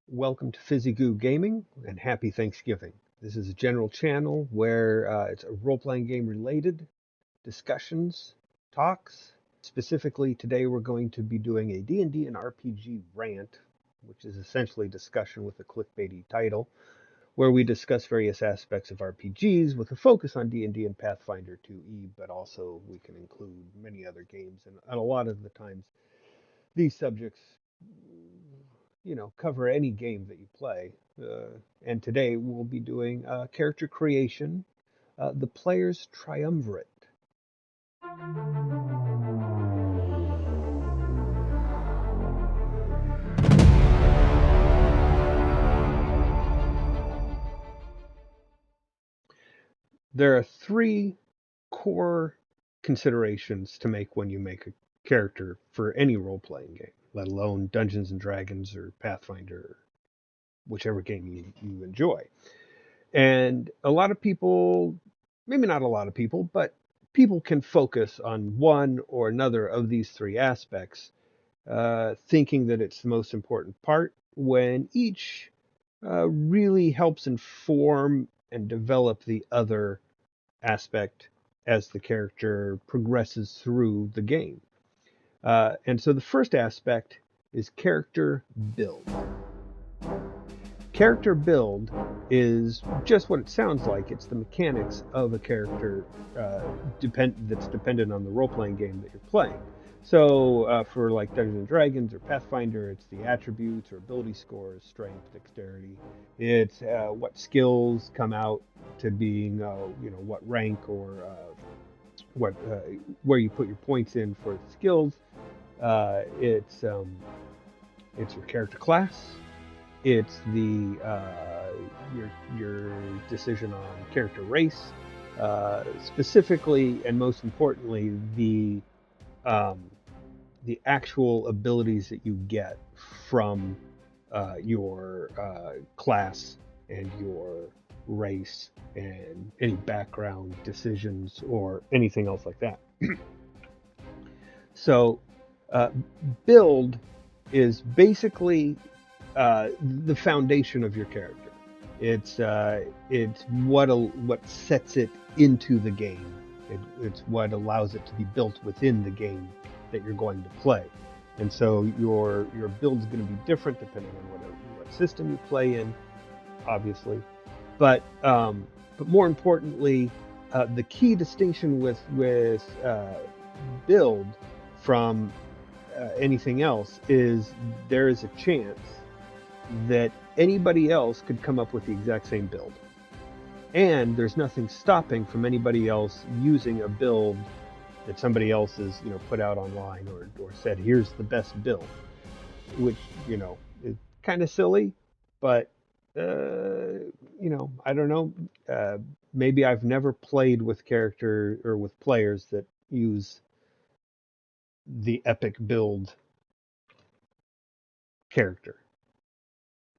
Welcome to Fizzygoo Gaming and happy Thanksgiving. This is a general channel where it's a role-playing game related discussions, talks. Specifically, today we're going to be doing a D&D and RPG rant, which is essentially discussion with a clickbaity title, where we discuss various aspects of RPGs with a focus on D&D and Pathfinder 2e, but also we can include many other games. And a lot of the times, these subjects cover any game that you play. And today we'll be doing character creation, the player's triumvirate. There are three core considerations to make when you make a character for any role-playing game, let alone Dungeons and Dragons or Pathfinder, or whichever game you enjoy. And a lot of people, maybe not a lot of people, but people can focus on one or another of these three aspects, thinking that it's the most important part, when each really helps inform and develop the other aspect as the character progresses through the game. And so the first aspect is character build. Character build is just what it sounds like. It's the mechanics of a character that's dependent on the role-playing game that you're playing. So for like Dungeons and Dragons or Pathfinder, it's the attributes or ability scores, strength, dexterity. It's what skills come out to being, what rank or what where you put your points in for the skills. It's your character class. It's the your decision on character race, specifically and most importantly the actual abilities that you get from your class and your race and any background decisions or anything else like that. So build is basically the foundation of your character. It's what sets it into the game. It's what allows it to be built within the game that you're going to play. And so your build's going to be different depending on what system you play in, obviously. But more importantly, the key distinction with build from anything else is there is a chance that anybody else could come up with the exact same build. And there's nothing stopping from anybody else using a build that somebody else has, put out online or said, here's the best build, which, is kind of silly, but, I don't know. Maybe I've never played with character or with players that use the epic build character.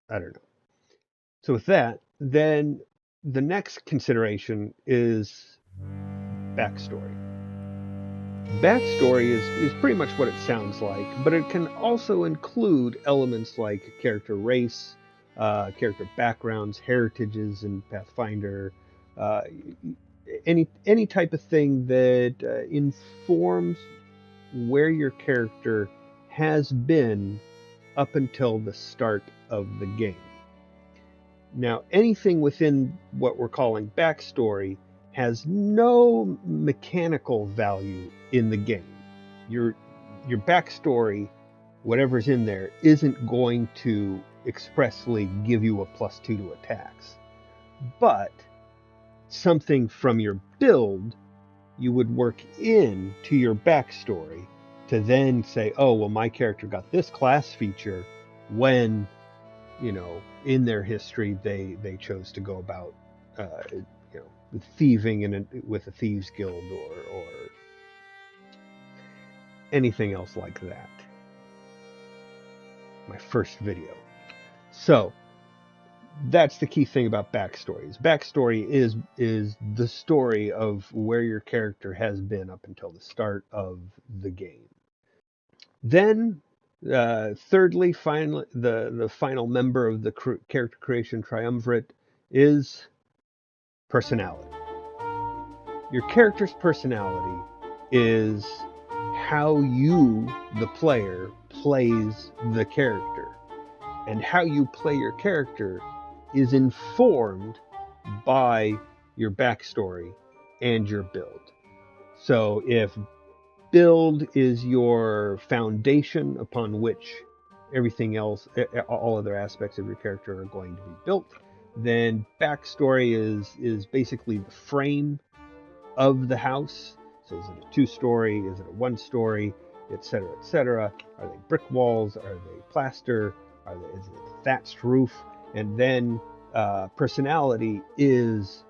I don't know. So with that, then the next consideration is backstory. Backstory is pretty much what it sounds like, but it can also include elements like character race, character backgrounds, heritages in Pathfinder, uh, any type of thing that informs where your character has been up until the start of the game. Now, anything within what we're calling backstory has no mechanical value in the game. Your backstory, whatever's in there, isn't going to expressly give you a +2 to attacks. But something from your build you would work into your backstory to then say, oh, well, my character got this class feature when, in their history, they chose to go about, thieving with a thieves guild or anything else like that. My first video. So that's the key thing about backstories. Backstory is the story of where your character has been up until the start of the game. Then Thirdly, finally, the final member of the character creation triumvirate is personality. Your character's personality is how you, the player, plays the character. And how you play your character is informed by your backstory and your build. So if build is your foundation upon which everything else, all other aspects of your character are going to be built, then backstory is basically the frame of the house. So is it a two-story? Is it a one-story? Etc. Etc. Are they brick walls? Are they plaster? Is it a thatched roof? And then personality is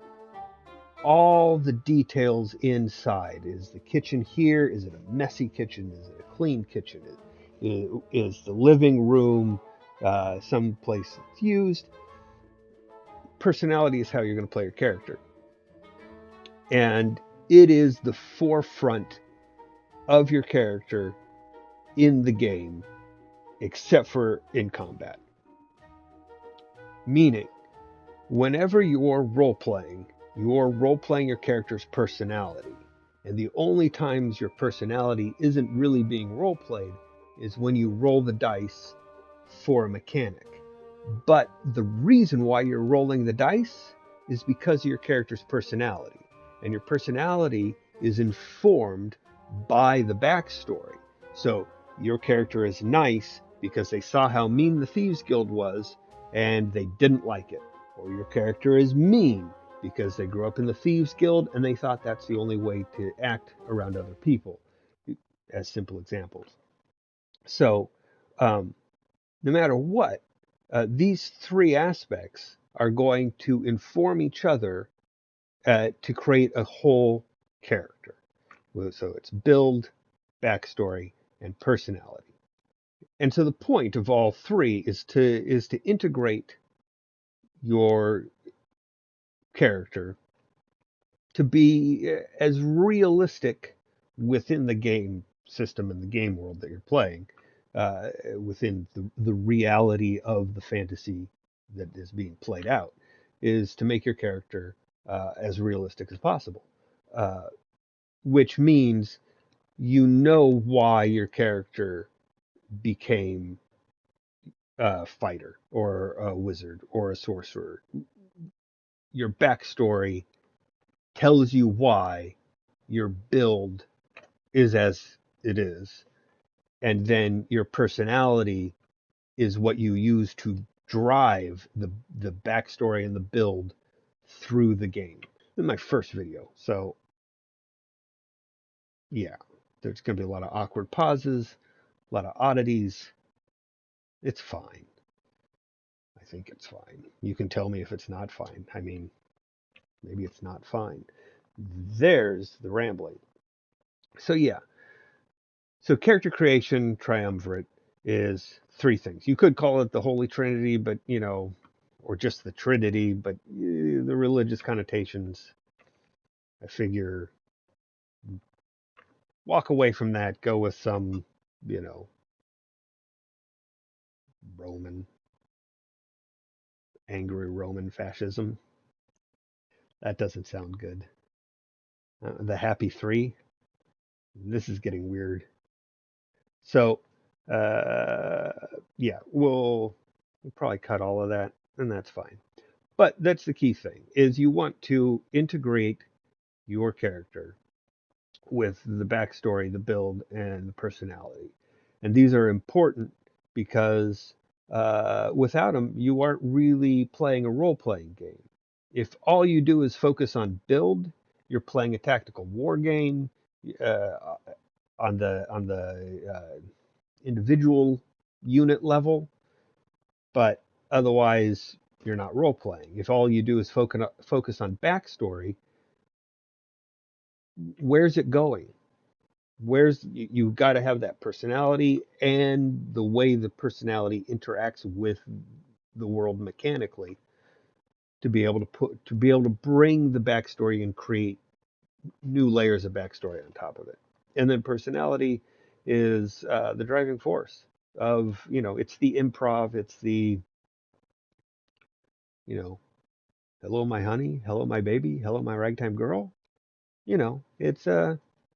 all the details inside. Is the kitchen here? Is it a messy kitchen? Is it a clean kitchen? Is the living room someplace it's used? Personality is how you're going to play your character. And it is the forefront of your character in the game, except for in combat. Meaning, whenever you're role-playing your character's personality. And the only times your personality isn't really being role-played is when you roll the dice for a mechanic. But the reason why you're rolling the dice is because of your character's personality. And your personality is informed by the backstory. So your character is nice because they saw how mean the Thieves Guild was and they didn't like it. Or your character is mean because they grew up in the Thieves Guild and they thought that's the only way to act around other people, as simple examples. So no matter what, these three aspects are going to inform each other to create a whole character. So it's build, backstory, and personality. And so the point of all three is to integrate your character to be as realistic within the game system and the game world that you're playing, within the reality of the fantasy that is being played out, is to make your character as realistic as possible. Which means you know why your character became a fighter or a wizard or a sorcerer. Your backstory tells you why your build is as it is, and then your personality is what you use to drive the backstory and the build through the game. This is my first video, so yeah, there's going to be a lot of awkward pauses, a lot of oddities. It's fine. I think it's fine. You can tell me if it's not fine. I mean, maybe it's not fine. There's the rambling. So yeah, so character creation triumvirate is three things. You could call it the Holy Trinity, but or just the Trinity, but the religious connotations, I figure, walk away from that, go with some, Roman, angry Roman fascism. That doesn't sound good. The Happy Three. This is getting weird. So, uh, yeah, we'll probably cut all of that, and that's fine. But that's the key thing, is you want to integrate your character with the backstory, the build, and the personality. And these are important because without them, you aren't really playing a role-playing game. If all you do is focus on build, you're playing a tactical war game uh, on the individual unit level, but otherwise you're not role playing. If all you do is focus on backstory, where's it going? You've got to have that personality and the way the personality interacts with the world mechanically to be able to bring the backstory and create new layers of backstory on top of it. And then personality is the driving force of, it's the improv, it's the, you know, hello my honey, hello my baby, hello my ragtime girl. It's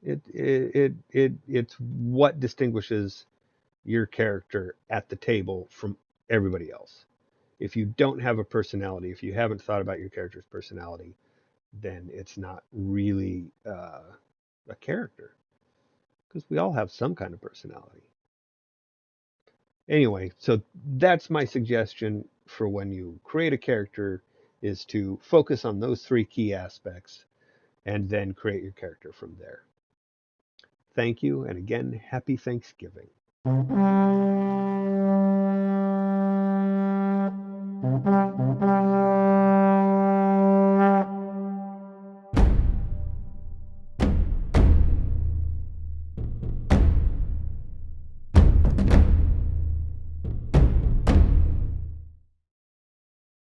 it's what distinguishes your character at the table from everybody else. If you don't have a personality, if you haven't thought about your character's personality, then it's not really a character, because we all have some kind of personality. Anyway, so that's my suggestion for when you create a character, is to focus on those three key aspects and then create your character from there. Thank you, and again, happy Thanksgiving.